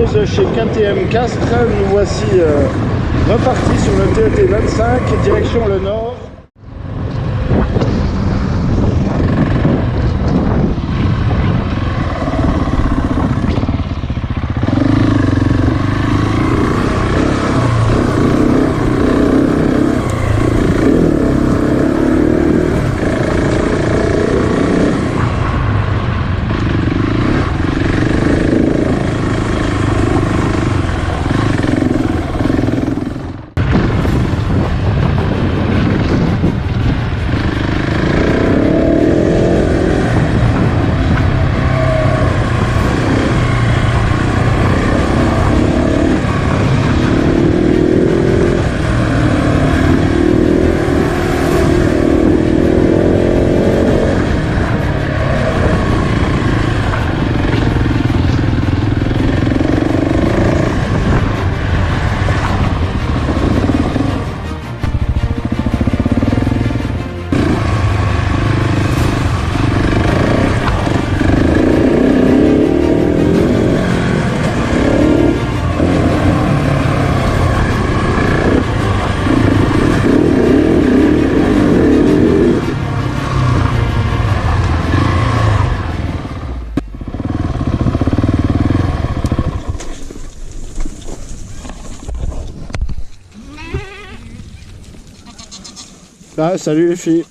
pause chez KTM Castres. Nous voici repartis sur le TET 25, direction le nord. Ah, salut les filles.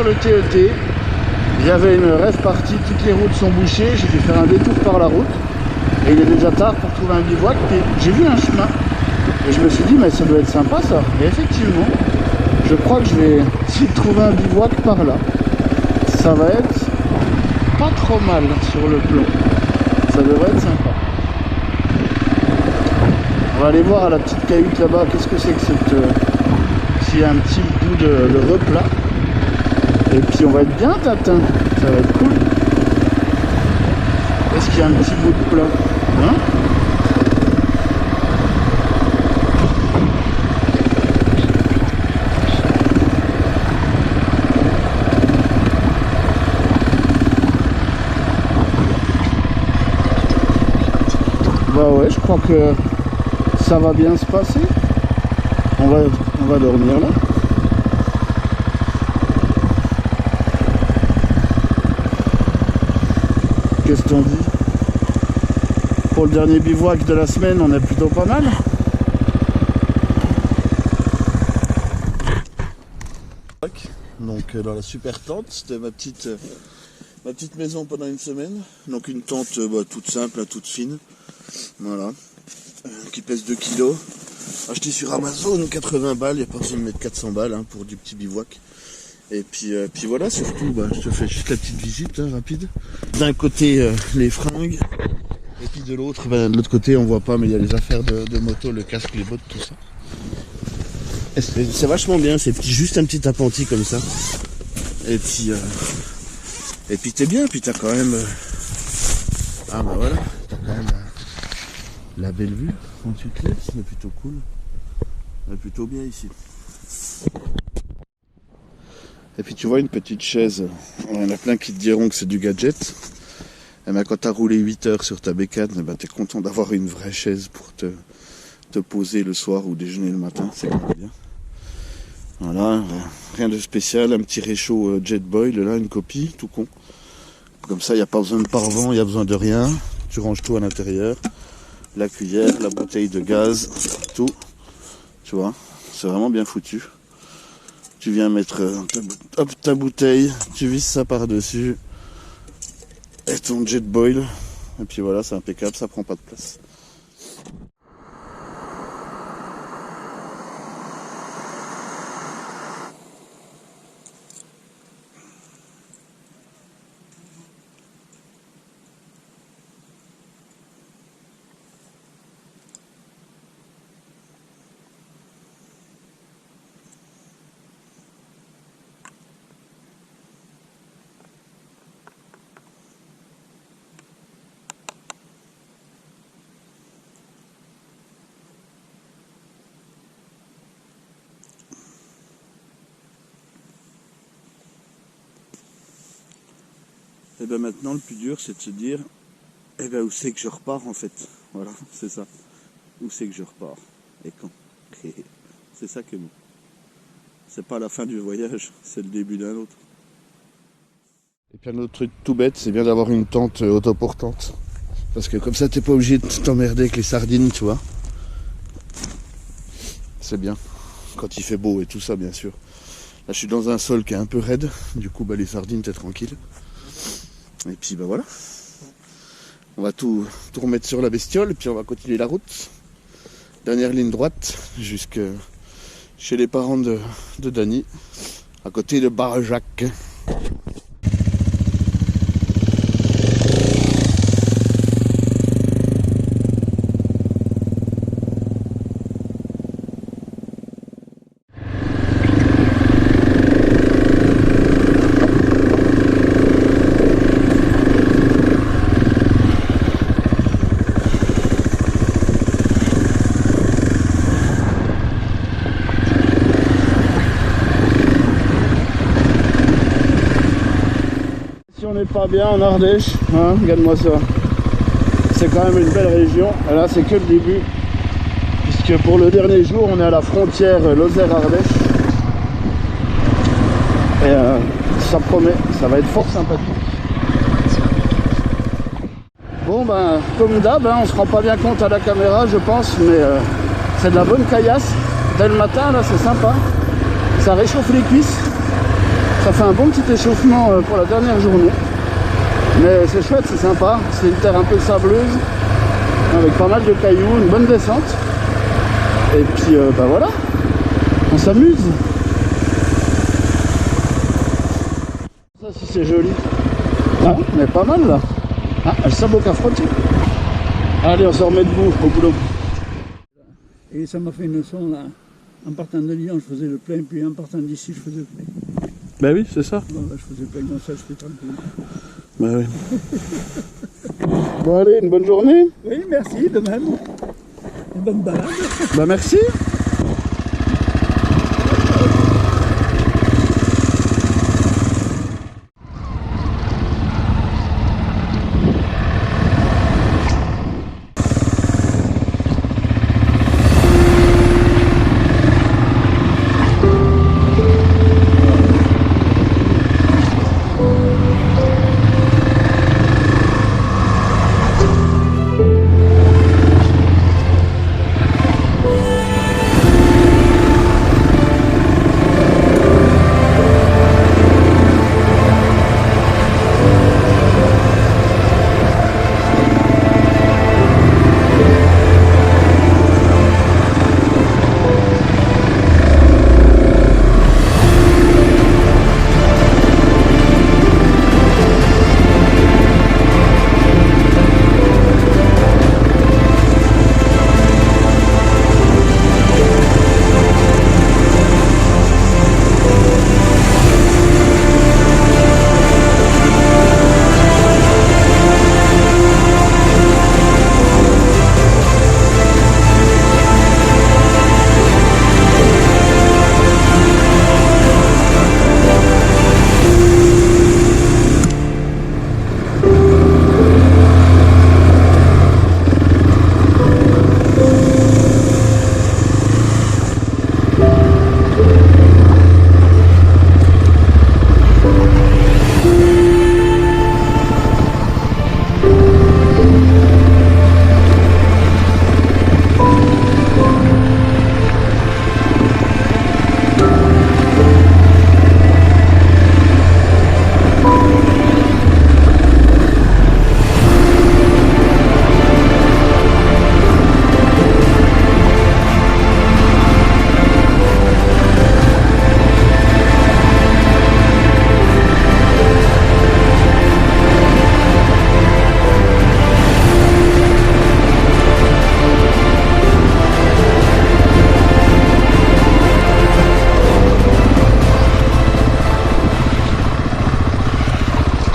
le TET. Il y avait une rêve partie, toutes les routes sont bouchées. J'ai dû faire un détour par la route. Et il est déjà tard pour trouver un bivouac. Puis j'ai vu un chemin. Et je me suis dit, mais ça doit être sympa ça. Et effectivement, je crois que je vais essayer de trouver un bivouac par là. Ça va être pas trop mal sur le plan. Ça devrait être sympa. On va aller voir à la petite cahute là-bas. Qu'est-ce que c'est que cette... s'il y a un petit bout de replat. Et puis on va être bien tatin. Ça va être cool. Est-ce qu'il y a un petit bout de plat, hein? Bah ouais, je crois que ça va bien se passer. On va dormir là. Qu'est-ce qu'on dit? Pour le dernier bivouac de la semaine, on est plutôt pas mal. Donc dans la super tente, c'était ma petite maison pendant une semaine. Donc une tente toute simple, toute fine. Voilà. Qui pèse 2 kg. Acheté sur Amazon, 80 balles, il n'y a pas besoin de mettre 400 balles hein, pour du petit bivouac. Et puis voilà, surtout, je te fais juste la petite visite rapide. D'un côté, les fringues. Et puis de l'autre côté, on voit pas, mais il y a les affaires de moto, le casque, les bottes, tout ça. C'est vachement bien, c'est juste un petit appentis comme ça. Et puis t'es bien, puis t'as quand même... Ah bah voilà, t'as quand même la belle vue quand tu te lèves, c'est plutôt cool. C'est plutôt bien ici. Et puis tu vois une petite chaise, il y en a plein qui te diront que c'est du gadget. Et bien quand tu as roulé 8 heures sur ta bécane, tu es content d'avoir une vraie chaise pour te poser le soir ou déjeuner le matin, c'est quand même bien. Voilà, rien de spécial, un petit réchaud Jetboil, là une copie, tout con. Comme ça il n'y a pas besoin de pare-vent, il n'y a besoin de rien, tu ranges tout à l'intérieur. La cuillère, la bouteille de gaz, tout, tu vois, c'est vraiment bien foutu. Tu viens mettre ta bouteille, tu visses ça par-dessus, et ton Jetboil, et puis voilà, c'est impeccable, ça prend pas de place. Et bien maintenant le plus dur c'est de se dire où c'est que je repars en fait. Voilà, c'est ça. Où c'est que je repars et quand. C'est ça que bon. C'est pas la fin du voyage, c'est le début d'un autre. Et puis un autre truc tout bête, c'est bien d'avoir une tente autoportante. Parce que comme ça t'es pas obligé de t'emmerder avec les sardines, tu vois. C'est bien. Quand il fait beau et tout ça bien sûr. Là je suis dans un sol qui est un peu raide, du coup les sardines t'es tranquille. Et puis voilà, on va tout remettre sur la bestiole et puis on va continuer la route. Dernière ligne droite jusque chez les parents de Dany, à côté de Barjac. On n'est pas bien en Ardèche, hein, regarde-moi ça. C'est quand même une belle région. Et là, c'est que le début. Puisque pour le dernier jour, on est à la frontière Lozère-Ardèche. Et ça promet, ça va être fort sympathique. Bon, comme d'hab, on se rend pas bien compte à la caméra, je pense, mais c'est de la bonne caillasse. Dès le matin, là, c'est sympa. Ça réchauffe les cuisses. Ça fait un bon petit échauffement pour la dernière journée. Mais c'est chouette, c'est sympa. C'est une terre un peu sableuse, avec pas mal de cailloux, une bonne descente. Et puis bah voilà, on s'amuse. Ça si c'est joli. Ah, mais pas mal là. Ah, le sabot qu'a frotté. Allez, on se remet debout au boulot. Et ça m'a fait une leçon là. En partant de Lyon, je faisais le plein, puis en partant d'ici, je faisais le plein. Bah oui, c'est ça. Bon, bah, je faisais le plein, comme ça, j'étais tranquille. Bah oui. Bon allez, une bonne journée. Oui, merci, de même. Une bonne balade. Bah merci.